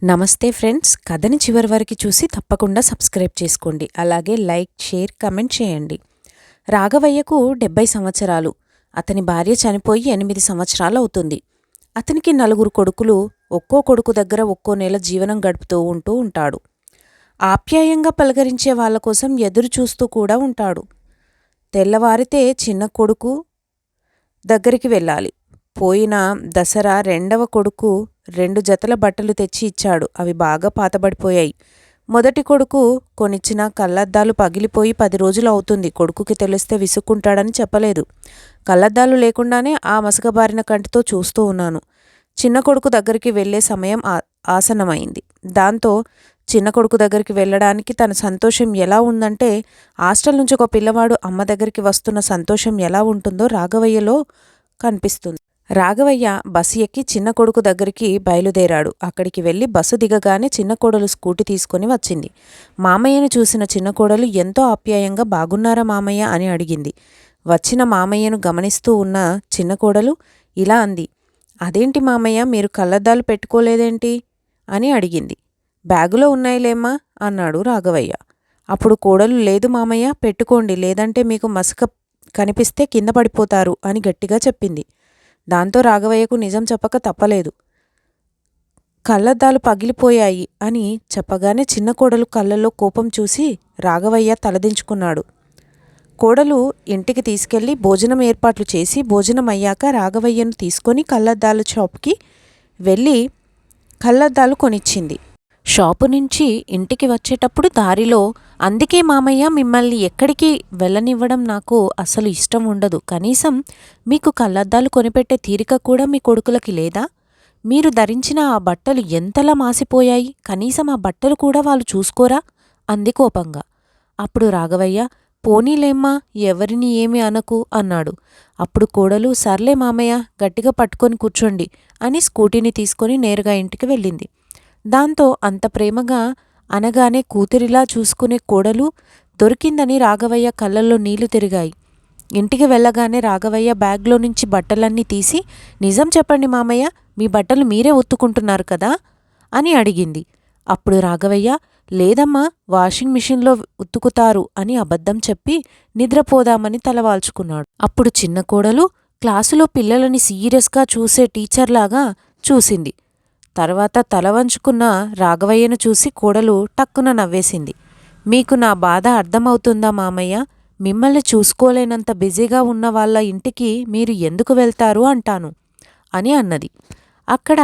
నమస్తే ఫ్రెండ్స్, కథని చివరి వరకు చూసి తప్పకుండా సబ్స్క్రైబ్ చేసుకోండి. అలాగే లైక్, షేర్, కమెంట్ చేయండి. రాఘవయ్యకు 70 సంవత్సరాలు. అతని భార్య చనిపోయి 8 సంవత్సరాలు అవుతుంది. అతనికి 4 కొడుకులు. ఒక్కో కొడుకు దగ్గర ఒక్కో నెల జీవనం గడుపుతూ ఉంటాడు. ఆప్యాయంగా పలకరించే వాళ్ళ కోసం ఎదురు చూస్తూ కూడా ఉంటాడు. తెల్లవారితే చిన్న కొడుకు దగ్గరికి వెళ్ళాలి. పోయిన దసరా రెండవ కొడుకు 2 జతల బట్టలు తెచ్చి ఇచ్చాడు. అవి బాగా పాతబడిపోయాయి. మొదటి కొడుకు కొనిచ్చిన కళ్ళద్దాలు పగిలిపోయి 10 రోజులు అవుతుంది. కొడుకుకి తెలిస్తే విసుక్కుంటాడని చెప్పలేదు. కళ్ళద్దాలు లేకుండానే ఆ మసకబారిన కంటితో చూస్తూ ఉన్నాను. చిన్న కొడుకు దగ్గరికి వెళ్లే సమయం ఆసన్నమైంది. దాంతో చిన్న కొడుకు దగ్గరికి వెళ్ళడానికి తన సంతోషం ఎలా ఉందంటే, హాస్టల్ నుంచి ఒక పిల్లవాడు అమ్మ దగ్గరికి వస్తున్న సంతోషం ఎలా ఉంటుందో రాఘవయ్యలో కనిపిస్తుంది. రాఘవయ్య బస్సు ఎక్కి చిన్న కొడుకు దగ్గరికి బయలుదేరాడు. అక్కడికి వెళ్ళి బస్సు దిగగానే చిన్న కోడలు స్కూటీ తీసుకుని వచ్చింది. మామయ్యను చూసిన చిన్న కోడలు ఎంతో ఆప్యాయంగా "బాగున్నారా మామయ్య" అని అడిగింది. వచ్చిన మామయ్యను గమనిస్తూ ఉన్న చిన్న కోడలు ఇలా అంది: "అదేంటి మామయ్య, మీరు కళ్ళద్దాలు పెట్టుకోలేదేంటి?" అని అడిగింది. "బ్యాగులో ఉన్నాయిలేమ్మా" అన్నాడు రాఘవయ్య. అప్పుడు కోడలు "లేదు మామయ్య, పెట్టుకోండి, లేదంటే మీకు మసక కనిపిస్తే కింద పడిపోతారు" అని గట్టిగా చెప్పింది. దాంతో రాఘవయ్యకు నిజం చెప్పక తప్పలేదు. కళ్ళద్దాలు పగిలిపోయాయి అని చెప్పగానే చిన్న కోడలు కళ్ళల్లో కోపం చూసి రాఘవయ్య తలదించుకున్నాడు. కోడలు ఇంటికి తీసుకెళ్లి భోజనం ఏర్పాట్లు చేసి, భోజనం అయ్యాక రాఘవయ్యను తీసుకొని కళ్ళద్దాల షాప్కి వెళ్ళి కళ్ళద్దాలు కొనిచ్చింది. షాపు నుంచి ఇంటికి వచ్చేటప్పుడు దారిలో, "అందుకే మామయ్య, మిమ్మల్ని ఎక్కడికి వెళ్ళనివ్వడం నాకు అసలు ఇష్టం ఉండదు. కనీసం మీకు కళ్ళద్దాలు కొనిపెట్టే తీరిక కూడా మీ కొడుకులకి లేదా? మీరు ధరించిన ఆ బట్టలు ఎంతలా మాసిపోయాయి. కనీసం ఆ బట్టలు కూడా వాళ్ళు చూసుకోరా?" అంది కోపంగా. అప్పుడు రాఘవయ్య, "పోనీలేమ్మా, ఎవరిని ఏమి అనకు" అన్నాడు. అప్పుడు కోడలు, "సర్లే మామయ్య, గట్టిగా పట్టుకొని కూర్చోండి" అని స్కూటీని తీసుకొని నేరుగా ఇంటికి వెళ్ళింది. దాంతో అంత ప్రేమగా అనగానే కూతురిలా చూసుకునే కోడలు దొరికిందని రాఘవయ్య కళ్ళల్లో నీళ్లు తిరిగాయి. ఇంటికి వెళ్ళగానే రాఘవయ్య బ్యాగ్లో నుంచి బట్టలన్నీ తీసి, "నిజం చెప్పండి మామయ్య, మీ బట్టలు మీరే ఉత్తుకుంటున్నారు కదా?" అని అడిగింది. అప్పుడు రాఘవయ్య, "లేదమ్మా, వాషింగ్ మిషన్లో ఉతుకుతారు" అని అబద్ధం చెప్పి నిద్రపోదామని తలవాల్చుకున్నాడు. అప్పుడు చిన్న కోడలు క్లాసులో పిల్లలని సీరియస్గా చూసే టీచర్లాగా చూసింది. తర్వాత తల వంచుకున్న రాఘవయ్యను చూసి కోడలు టక్కున నవ్వేసింది. "మీకు నా బాధ అర్థమవుతుందా మామయ్య? మిమ్మల్ని చూసుకోలేనంత బిజీగా ఉన్న వాళ్ళ ఇంటికి మీరు ఎందుకు వెళ్తారు అంటాను" అని అన్నది. "అక్కడ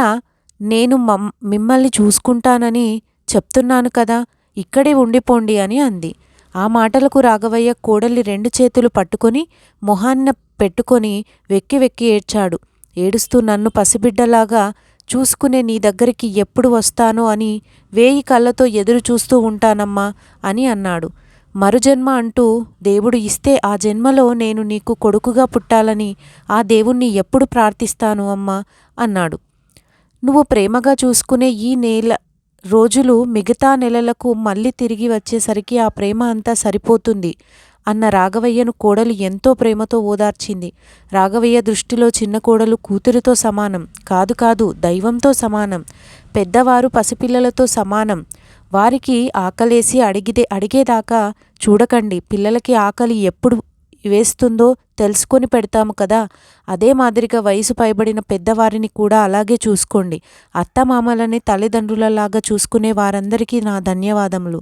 నేను మిమ్మల్ని చూసుకుంటానని చెప్తున్నాను కదా, ఇక్కడే ఉండిపోండి" అని అంది. ఆ మాటలకు రాఘవయ్య కోడలి 2 చేతులు పట్టుకొని మొహాన్న పెట్టుకొని వెక్కి వెక్కి ఏడ్చాడు. ఏడుస్తూ, "నన్ను పసిబిడ్డలాగా చూసుకునే నీ దగ్గరికి ఎప్పుడు వస్తానో అని 1000 కళ్ళతో ఎదురు చూస్తూ ఉంటానమ్మా" అని అన్నాడు. "మరుజన్మ అంటూ దేవుడు ఇస్తే ఆ జన్మలో నేను నీకు కొడుకుగా పుట్టాలని ఆ దేవుణ్ణి ఎప్పుడు ప్రార్థిస్తాను అమ్మా" అన్నాడు. "నువ్వు ప్రేమగా చూసుకునే ఈ రోజులు మిగతా నెలలకు మళ్ళీ తిరిగి వచ్చేసరికి ఆ ప్రేమ అంతా సరిపోతుంది" అన్న రాఘవయ్యను కోడలు ఎంతో ప్రేమతో ఓదార్చింది. రాఘవయ్య దృష్టిలో చిన్న కోడలు కూతురితో సమానం కాదు, దైవంతో సమానం. పెద్దవారు పసిపిల్లలతో సమానం. వారికి ఆకలేసి అడిగేదాకా చూడకండి. పిల్లలకి ఆకలి ఎప్పుడు వేస్తుందో తెలుసుకొని పెడతాము కదా, అదే మాదిరిగా వయసు పైబడిన పెద్దవారిని కూడా అలాగే చూసుకోండి. అత్తమామలని తల్లిదండ్రులలాగా చూసుకునే వారందరికీ నా ధన్యవాదములు.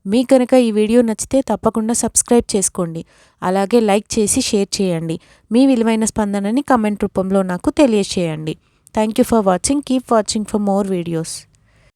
మీ కనుక ఈ వీడియో నచ్చితే తప్పకుండా సబ్స్క్రైబ్ చేసుకోండి. అలాగే లైక్ చేసి షేర్ చేయండి. మీ విలువైన స్పందనని కమెంట్ రూపంలో నాకు తెలియజేయండి. Thank you for watching. Keep watching for more videos.